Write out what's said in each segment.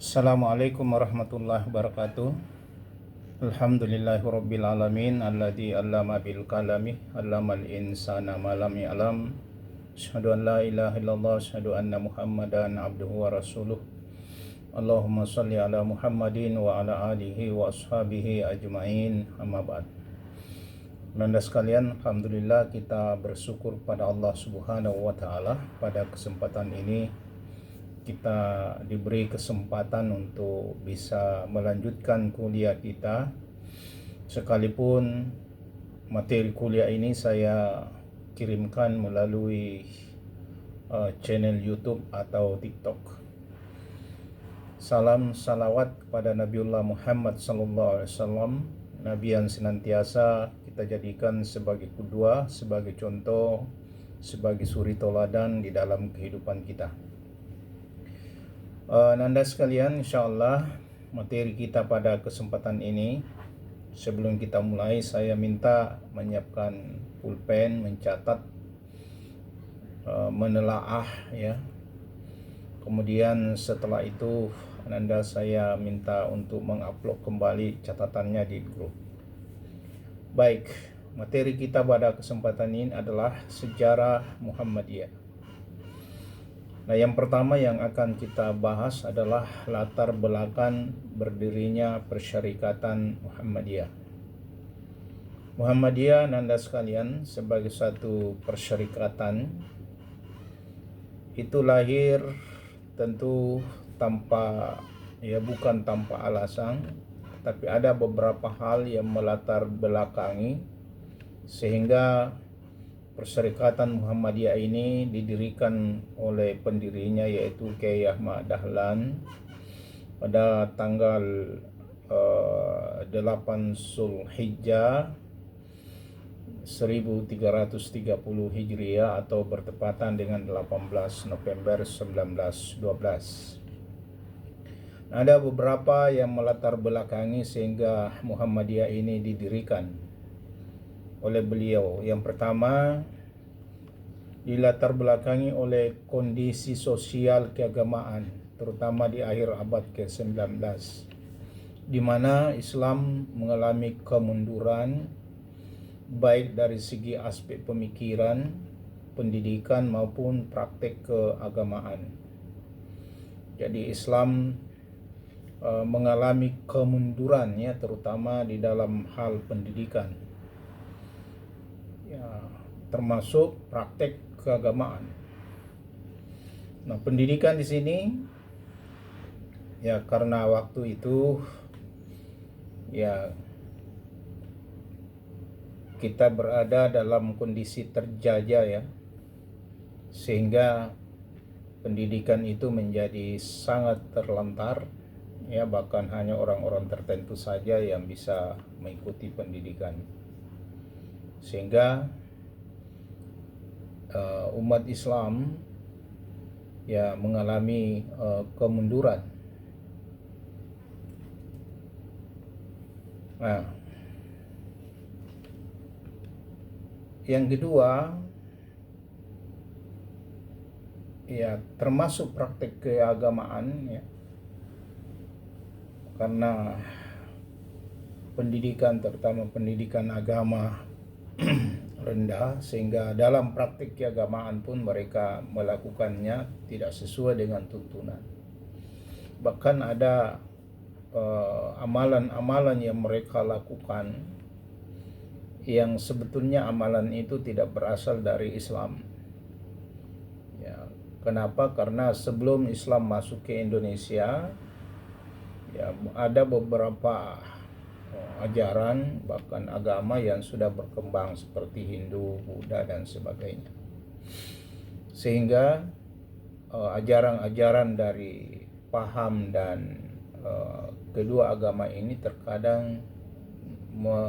Assalamualaikum warahmatullahi wabarakatuh. Alhamdulillahirabbil alamin alladzi 'allama bil qalami 'allamal insana ma lam ya'lam. Asyhadu an la ilaha illallah asyhadu anna Muhammadan abduhu wa rasuluh. Allahumma shalli ala Muhammadin wa ala alihi wa ashabihi ajmain. Amma ba'd. Nanda sekalian, alhamdulillah kita bersyukur pada Allah Subhanahu wa taala pada kesempatan ini kita diberi kesempatan untuk bisa melanjutkan kuliah kita, sekalipun materi kuliah ini saya kirimkan melalui channel YouTube atau TikTok. Salam salawat kepada Nabiullah Muhammad SAW, Nabi yang senantiasa kita jadikan sebagai qudwah, sebagai contoh, sebagai suri toladan di dalam kehidupan kita. Nanda sekalian, insyaallah materi kita pada kesempatan ini, sebelum kita mulai saya minta menyiapkan pulpen, mencatat, menelaah ya. Kemudian setelah itu Nanda saya minta untuk mengupload kembali catatannya di grup. Baik, materi kita pada kesempatan ini adalah sejarah Muhammadiyah. Nah, yang pertama yang akan kita bahas adalah latar belakang berdirinya Persyarikatan Muhammadiyah. Muhammadiyah, Nanda sekalian, sebagai satu persyarikatan itu lahir tentu bukan tanpa alasan, tapi ada beberapa hal yang melatar belakangi sehingga Persyarikatan Muhammadiyah ini didirikan oleh pendirinya, yaitu Kiai Ahmad Dahlan pada tanggal 8 Zulhijjah 1330 Hijriah atau bertepatan dengan 18 November 1912. Ada beberapa yang melatar belakangi sehingga Muhammadiyah ini didirikan oleh beliau. Yang pertama, dilatar belakangi oleh kondisi sosial keagamaan, terutama di akhir abad ke-19, di mana Islam mengalami kemunduran baik dari segi aspek pemikiran, pendidikan maupun praktek keagamaan. Jadi Islam mengalami kemunduran ya, terutama di dalam hal pendidikan, ya, termasuk praktek keagamaan. Nah, pendidikan di sini ya karena waktu itu ya kita berada dalam kondisi terjajah ya, sehingga pendidikan itu menjadi sangat terlantar ya, bahkan hanya orang-orang tertentu saja yang bisa mengikuti pendidikan, sehingga umat Islam ya mengalami kemunduran. Nah, yang kedua ya termasuk praktek keagamaan ya, karena pendidikan, terutama pendidikan agama rendah, sehingga dalam praktik keagamaan pun mereka melakukannya tidak sesuai dengan tuntunan. Bahkan ada amalan-amalan yang mereka lakukan yang sebetulnya amalan itu tidak berasal dari Islam. Ya, kenapa? Karena sebelum Islam masuk ke Indonesia, ya ada beberapa ajaran bahkan agama yang sudah berkembang seperti Hindu, Buddha dan sebagainya, sehingga ajaran-ajaran dari paham dan kedua agama ini terkadang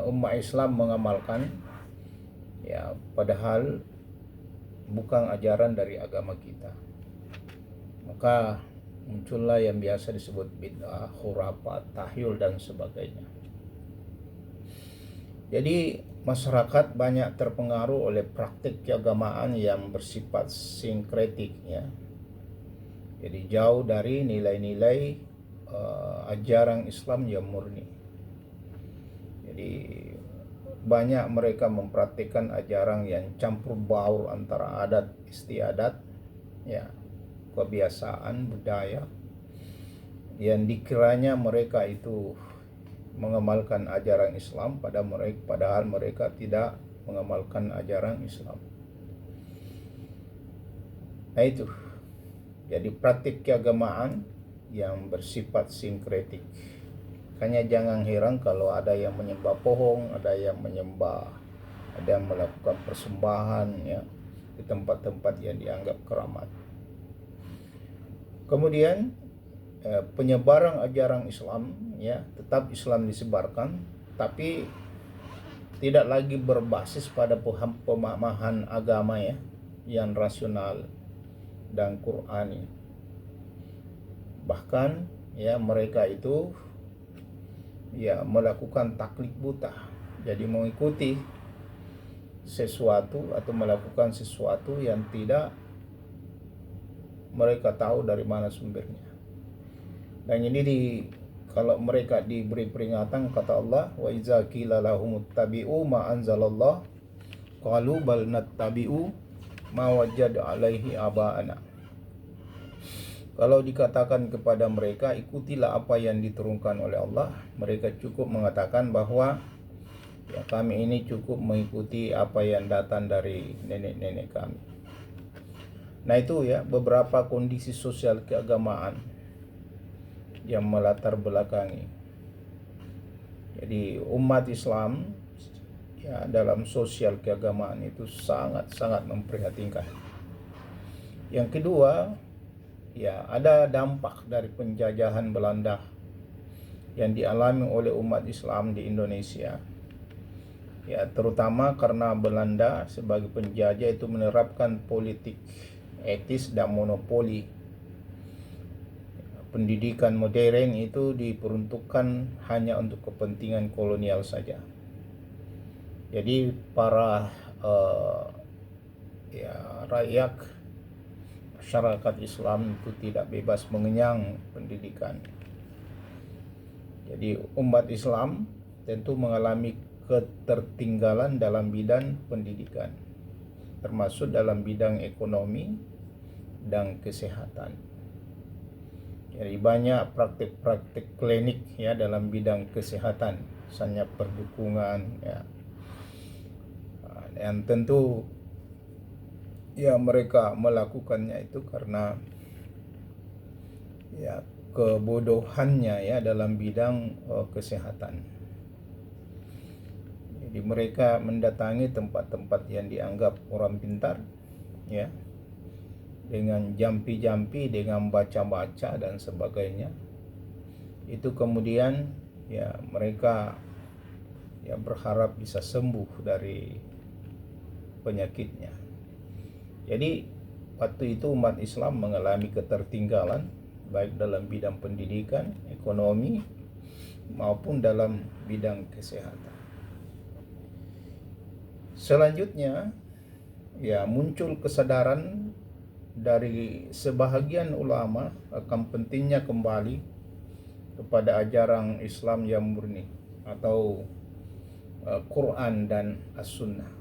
umat Islam mengamalkan ya, padahal bukan ajaran dari agama kita. Maka muncullah yang biasa disebut bid'ah, khurafat, tahyul dan sebagainya. Jadi masyarakat banyak terpengaruh oleh praktik keagamaan yang bersifat sinkretik ya. Jadi jauh dari nilai-nilai ajaran Islam yang murni. Jadi banyak mereka mempraktikkan ajaran yang campur baur antara adat istiadat, ya, kebiasaan budaya, yang dikiranya mereka itu mengamalkan ajaran Islam, padahal mereka tidak mengamalkan ajaran Islam. Nah itu, jadi praktik keagamaan yang bersifat sinkretik. Makanya jangan heran kalau ada yang menyembah pohon, ada yang melakukan persembahan, ya, di tempat-tempat yang dianggap keramat. Kemudian penyebaran ajaran Islam, ya, tetap Islam disebarkan, tapi tidak lagi berbasis pada pemahaman agama, ya, yang rasional dan Qur'ani. Bahkan, ya, mereka itu, ya, melakukan taklid buta. Jadi mengikuti sesuatu atau melakukan sesuatu yang tidak mereka tahu dari mana sumbernya. Dan ini kalau mereka diberi peringatan, kata Allah, wa iza qila lahum ittabi'u ma anzalallah qalu bal nattabi'u ma wajada alaihi aba'ana. Kalau dikatakan kepada mereka ikutilah apa yang diturunkan oleh Allah, mereka cukup mengatakan bahwa, ya, kami ini cukup mengikuti apa yang datang dari nenek-nenek kami. Nah itu, ya, beberapa kondisi sosial keagamaan yang melatar belakangi. Jadi umat Islam, ya, dalam sosial keagamaan itu sangat-sangat memprihatinkan. Yang kedua, ya, ada dampak dari penjajahan Belanda yang dialami oleh umat Islam di Indonesia. Ya, terutama karena Belanda sebagai penjajah itu menerapkan politik etis dan monopoli. Pendidikan modern itu diperuntukkan hanya untuk kepentingan kolonial saja. Jadi para rakyat masyarakat Islam itu tidak bebas mengenyang pendidikan. Jadi umat Islam tentu mengalami ketertinggalan dalam bidang pendidikan, termasuk dalam bidang ekonomi dan kesehatan. Jadi banyak praktik-praktik klinik, ya, dalam bidang kesehatan, misalnya perdukungan, ya, dan tentu, ya, mereka melakukannya itu karena, ya, kebodohannya, ya, dalam bidang kesehatan. Jadi mereka mendatangi tempat-tempat yang dianggap orang pintar, ya, dengan jampi-jampi, dengan baca-baca dan sebagainya. Itu kemudian, ya, mereka, ya, berharap bisa sembuh dari penyakitnya. Jadi waktu itu umat Islam mengalami ketertinggalan baik dalam bidang pendidikan, ekonomi maupun dalam bidang kesehatan. Selanjutnya, ya, muncul kesadaran dari sebahagian ulama akan pentingnya kembali kepada ajaran Islam yang murni atau Quran dan As-Sunnah.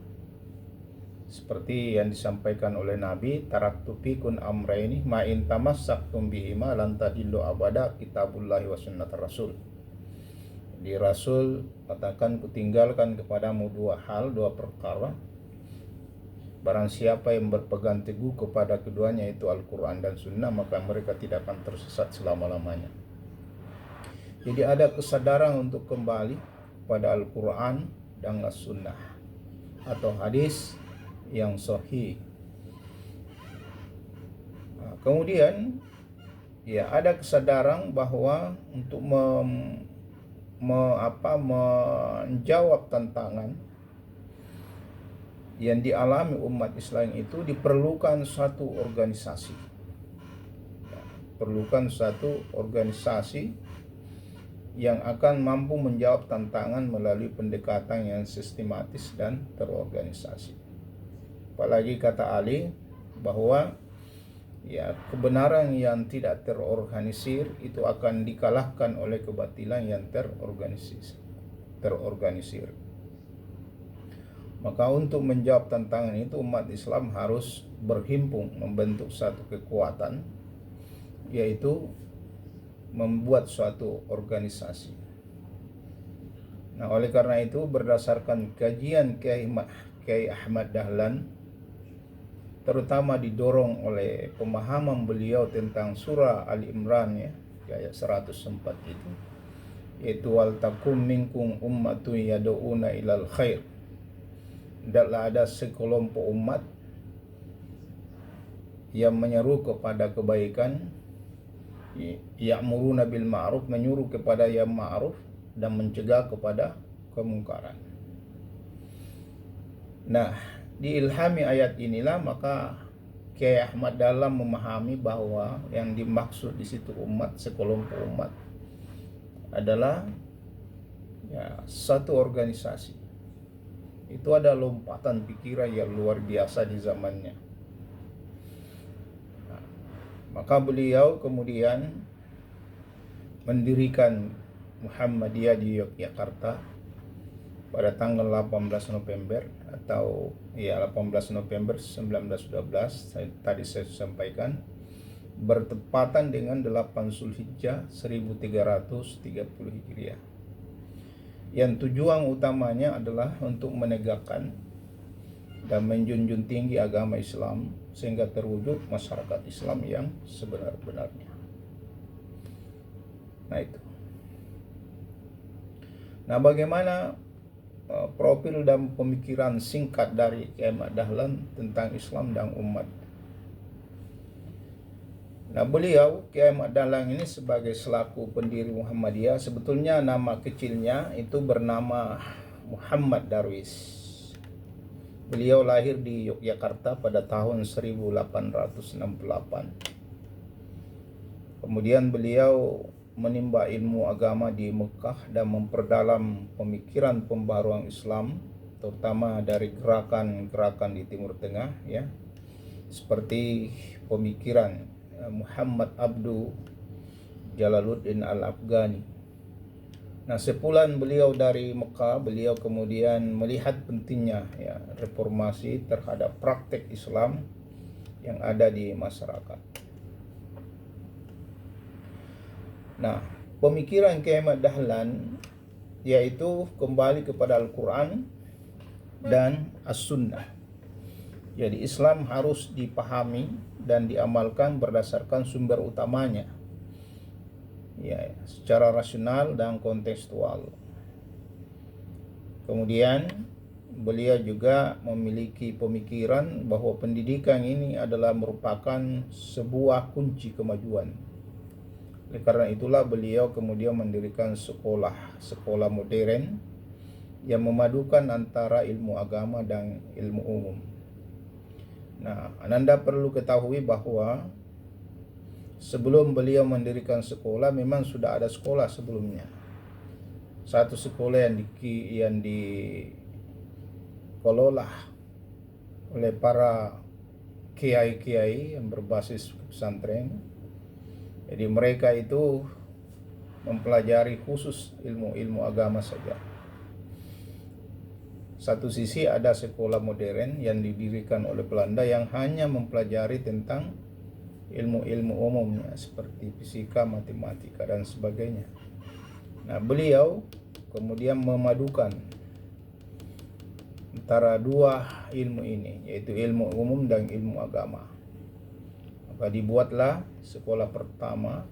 Seperti yang disampaikan oleh Nabi, taraktu fikum amraini ma in tamassaktum bihima lan tadillu abada, kitabullahi wa sunnat rasul. Di Rasul katakan, kutinggalkan kepadamu dua perkara. Barang siapa yang berpegang teguh kepada keduanya, itu Al-Quran dan Sunnah, maka mereka tidak akan tersesat selama-lamanya. Jadi ada kesadaran untuk kembali pada Al-Quran dan As-Sunnah atau hadis yang sahih. Nah, kemudian, ya, ada kesadaran bahwa untuk menjawab tantangan yang dialami umat Islam itu diperlukan suatu organisasi. Perlukan suatu organisasi yang akan mampu menjawab tantangan melalui pendekatan yang sistematis dan terorganisasi. Apalagi kata Ali bahwa ya, kebenaran yang tidak terorganisir itu akan dikalahkan oleh kebatilan yang terorganisir. Maka untuk menjawab tantangan itu, umat Islam harus berhimpun membentuk satu kekuatan, yaitu membuat suatu organisasi. Nah, oleh karena itu berdasarkan kajian Kiai Ahmad Dahlan, terutama didorong oleh pemahaman beliau tentang surah Ali Imran, ya, di ayat 104 itu, yaitu wal takum minkum ummatun yad'una ilal khair. Hendaklah ada sekelompok umat yang menyeru kepada kebaikan, ya'muruna bil ma'ruf, menyuruh kepada yang ma'ruf dan mencegah kepada kemungkaran. Nah, diilhami ayat inilah maka Kiai Ahmad Dahlan memahami bahwa yang dimaksud di situ umat, sekelompok umat, adalah ya satu organisasi. Itu ada lompatan pikiran yang luar biasa di zamannya. Nah, maka beliau kemudian mendirikan Muhammadiyah di Yogyakarta pada tanggal 18 November atau 18 November 1912, tadi saya sampaikan, bertepatan dengan 8 Zulhijjah 1330 Hijriah. Yang tujuan utamanya adalah untuk menegakkan dan menjunjung tinggi agama Islam sehingga terwujud masyarakat Islam yang sebenar-benarnya. Nah, itu. Nah, bagaimana profil dan pemikiran singkat dari Kiai Ahmad Dahlan tentang Islam dan umat? Nah, beliau Kiai Ahmad Dahlan ini sebagai selaku pendiri Muhammadiyah, sebetulnya nama kecilnya itu bernama Muhammad Darwis. Beliau lahir di Yogyakarta pada tahun 1868. Kemudian beliau menimba ilmu agama di Mekah dan memperdalam pemikiran pembaruan Islam, terutama dari gerakan-gerakan di Timur Tengah, ya, seperti pemikiran Muhammad Abdu Jalaluddin Al-Afghani. Nah, sepulang beliau dari Mekah, beliau kemudian melihat pentingnya ya reformasi terhadap praktek Islam yang ada di masyarakat. Nah, pemikiran Kiai Ahmad Dahlan yaitu kembali kepada Al-Quran dan As-Sunnah. Jadi Islam harus dipahami dan diamalkan berdasarkan sumber utamanya, ya, secara rasional dan kontekstual. Kemudian beliau juga memiliki pemikiran bahwa pendidikan ini adalah merupakan sebuah kunci kemajuan. Oleh karena itulah beliau kemudian mendirikan sekolah modern yang memadukan antara ilmu agama dan ilmu umum. Nah, Anda perlu ketahui bahwa sebelum beliau mendirikan sekolah memang sudah ada sekolah sebelumnya. Satu sekolah yang dikelola oleh para kiai-kiai yang berbasis pesantren. Jadi mereka itu mempelajari khusus ilmu-ilmu agama saja. Satu sisi ada sekolah modern yang didirikan oleh Belanda yang hanya mempelajari tentang ilmu-ilmu umumnya seperti fisika, matematika dan sebagainya. Nah, beliau kemudian memadukan antara dua ilmu ini, yaitu ilmu umum dan ilmu agama. Maka dibuatlah sekolah pertama,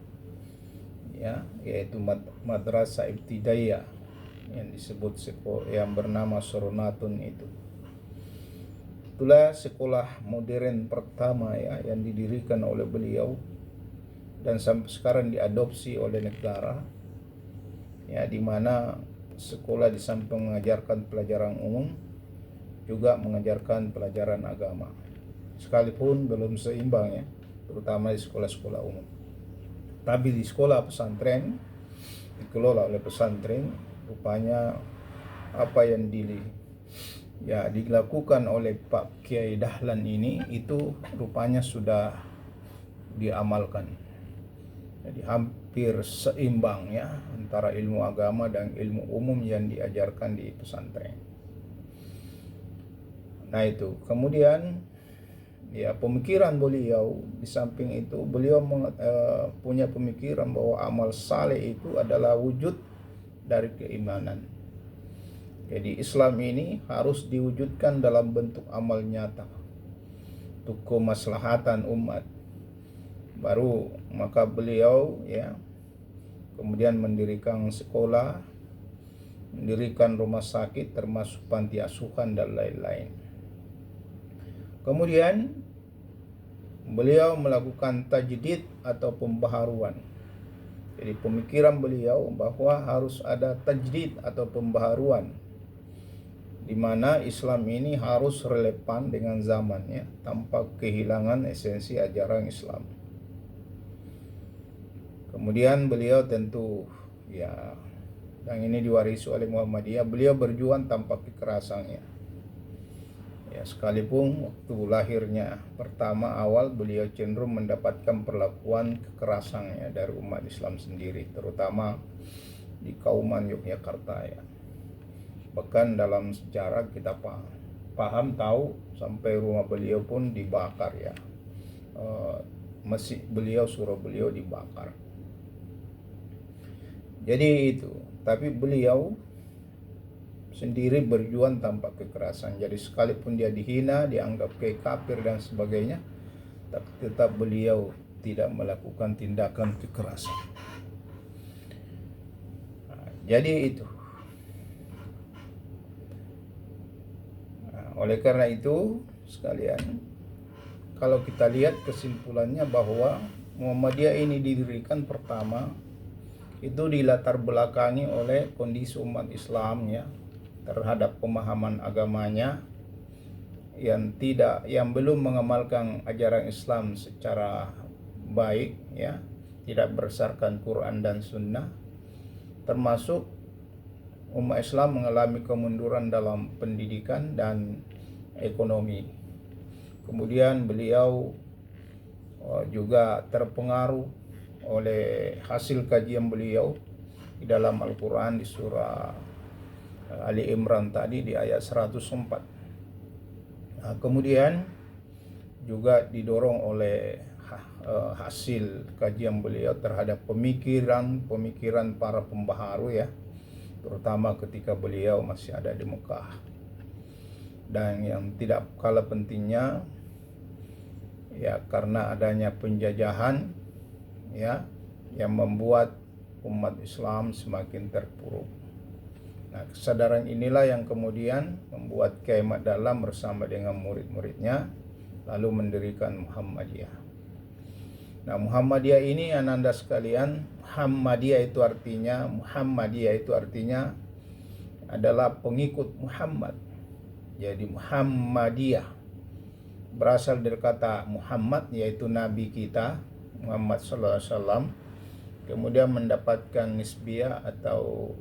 ya, yaitu Madrasah Ibtidaiyah yang disebut sekolah yang bernama Soronatun itu. Itulah sekolah modern pertama ya yang didirikan oleh beliau dan sampai sekarang diadopsi oleh negara, ya, di mana sekolah di samping mengajarkan pelajaran umum juga mengajarkan pelajaran agama, sekalipun belum seimbang ya, terutama di sekolah-sekolah umum. Tapi di sekolah pesantren dikelola oleh pesantren, rupanya apa yang dilakukan oleh Pak Kiai Dahlan ini itu rupanya sudah diamalkan. Jadi hampir seimbang ya antara ilmu agama dan ilmu umum yang diajarkan di pesantren. Nah itu, kemudian ya pemikiran beliau di samping itu beliau punya pemikiran bahwa amal saleh itu adalah wujud dari keimanan. Jadi Islam ini harus diwujudkan dalam bentuk amal nyata untuk kemaslahatan umat. Baru maka beliau ya kemudian mendirikan sekolah, mendirikan rumah sakit termasuk panti asuhan dan lain-lain. Kemudian beliau melakukan tajdid atau pembaharuan. Jadi pemikiran beliau bahwa harus ada tajdid atau pembaharuan, di mana Islam ini harus relevan dengan zamannya tanpa kehilangan esensi ajaran Islam. Kemudian beliau tentu ya, yang ini diwarisi oleh Muhammadiyah, beliau berjuang tanpa kekerasannya. Ya, sekalipun waktu lahirnya pertama awal beliau cenderung mendapatkan perlakuan kekerasan ya dari umat Islam sendiri, terutama di Kauman Yogyakarta ya. Bahkan dalam sejarah kita paham tahu sampai rumah beliau pun dibakar ya. Masjid beliau, surau beliau dibakar. Jadi itu, tapi beliau sendiri berjuang tanpa kekerasan. Jadi sekalipun dia dihina, dianggap kayak kafir dan sebagainya, tapi tetap beliau tidak melakukan tindakan kekerasan. Nah, jadi itu. Nah, oleh karena itu sekalian, kalau kita lihat kesimpulannya bahwa Muhammadiyah ini didirikan pertama itu dilatar belakangi oleh kondisi umat Islam ya terhadap pemahaman agamanya yang belum mengamalkan ajaran Islam secara baik ya, tidak berdasarkan Quran dan Sunnah, termasuk umat Islam mengalami kemunduran dalam pendidikan dan ekonomi. Kemudian beliau juga terpengaruh oleh hasil kajian beliau di dalam Al-Quran di surah Ali Imran tadi di ayat 104. Nah, kemudian juga didorong oleh hasil kajian beliau terhadap pemikiran para pembaharu ya, terutama ketika beliau masih ada di Mekah. Dan yang tidak kalah pentingnya ya, karena adanya penjajahan ya yang membuat umat Islam semakin terpuruk. Nah, kesadaran inilah yang kemudian membuat Kyai Ahmad Dahlan bersama dengan murid-muridnya lalu mendirikan Muhammadiyah. Nah, Muhammadiyah ini ananda sekalian, Muhammadiyah itu artinya adalah pengikut Muhammad. Jadi Muhammadiyah berasal dari kata Muhammad, yaitu nabi kita Muhammad sallallahu alaihi wasallam, kemudian mendapatkan nisbiyah atau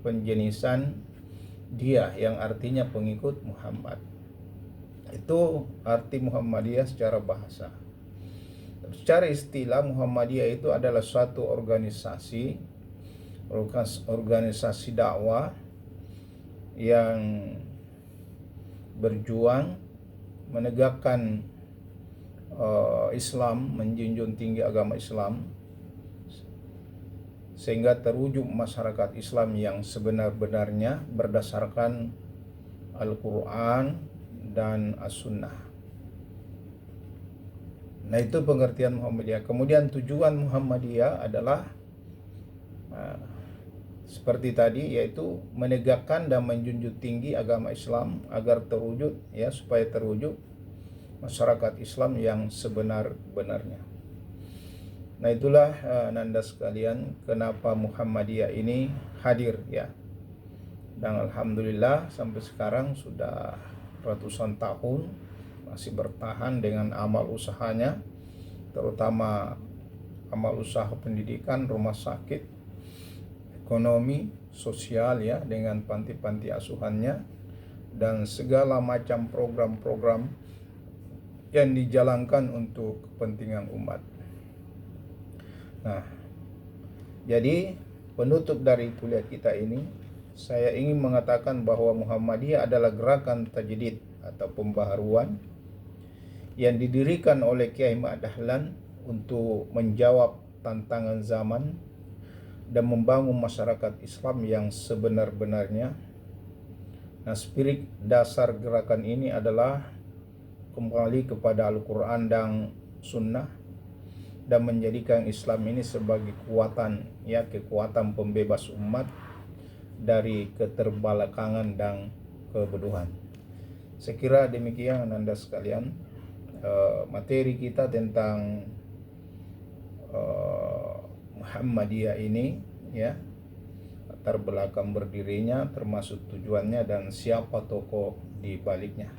penjenisan dia yang artinya pengikut Muhammad. Itu arti Muhammadiyah secara bahasa. Secara istilah, Muhammadiyah itu adalah suatu organisasi dakwah yang berjuang menegakkan Islam, menjunjung tinggi agama Islam sehingga terwujud masyarakat Islam yang sebenar-benarnya berdasarkan Al-Quran dan As-Sunnah. Nah, itu pengertian Muhammadiyah. Kemudian tujuan Muhammadiyah adalah seperti tadi, yaitu menegakkan dan menjunjung tinggi agama Islam agar terwujud ya, supaya terwujud masyarakat Islam yang sebenar-benarnya. Nah, itulah nanda sekalian kenapa Muhammadiyah ini hadir ya. Dan alhamdulillah sampai sekarang sudah ratusan tahun masih bertahan dengan amal usahanya, terutama amal usaha pendidikan, rumah sakit, ekonomi, sosial ya, dengan panti-panti asuhannya dan segala macam program-program yang dijalankan untuk kepentingan umat. Nah, jadi penutup dari kuliah kita ini, saya ingin mengatakan bahwa Muhammadiyah adalah gerakan tajdid atau pembaharuan yang didirikan oleh Kiai Ma'ad Dahlan untuk menjawab tantangan zaman dan membangun masyarakat Islam yang sebenar-benarnya. Nah, spirit dasar gerakan ini adalah kembali kepada Al-Quran dan Sunnah dan menjadikan Islam ini sebagai kekuatan pembebas umat dari keterbelakangan dan kebodohan. Saya kira demikian Anda sekalian, materi kita tentang Muhammadiyah ini, ya, latar belakang berdirinya, termasuk tujuannya dan siapa tokoh di baliknya.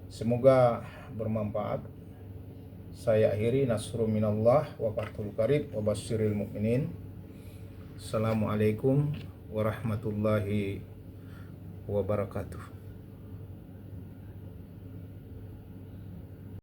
Semoga bermanfaat. Saya akhiri, nasrun minallah wa fathul qarib wa basyiril mu'minin. Assalamualaikum warahmatullahi wabarakatuh.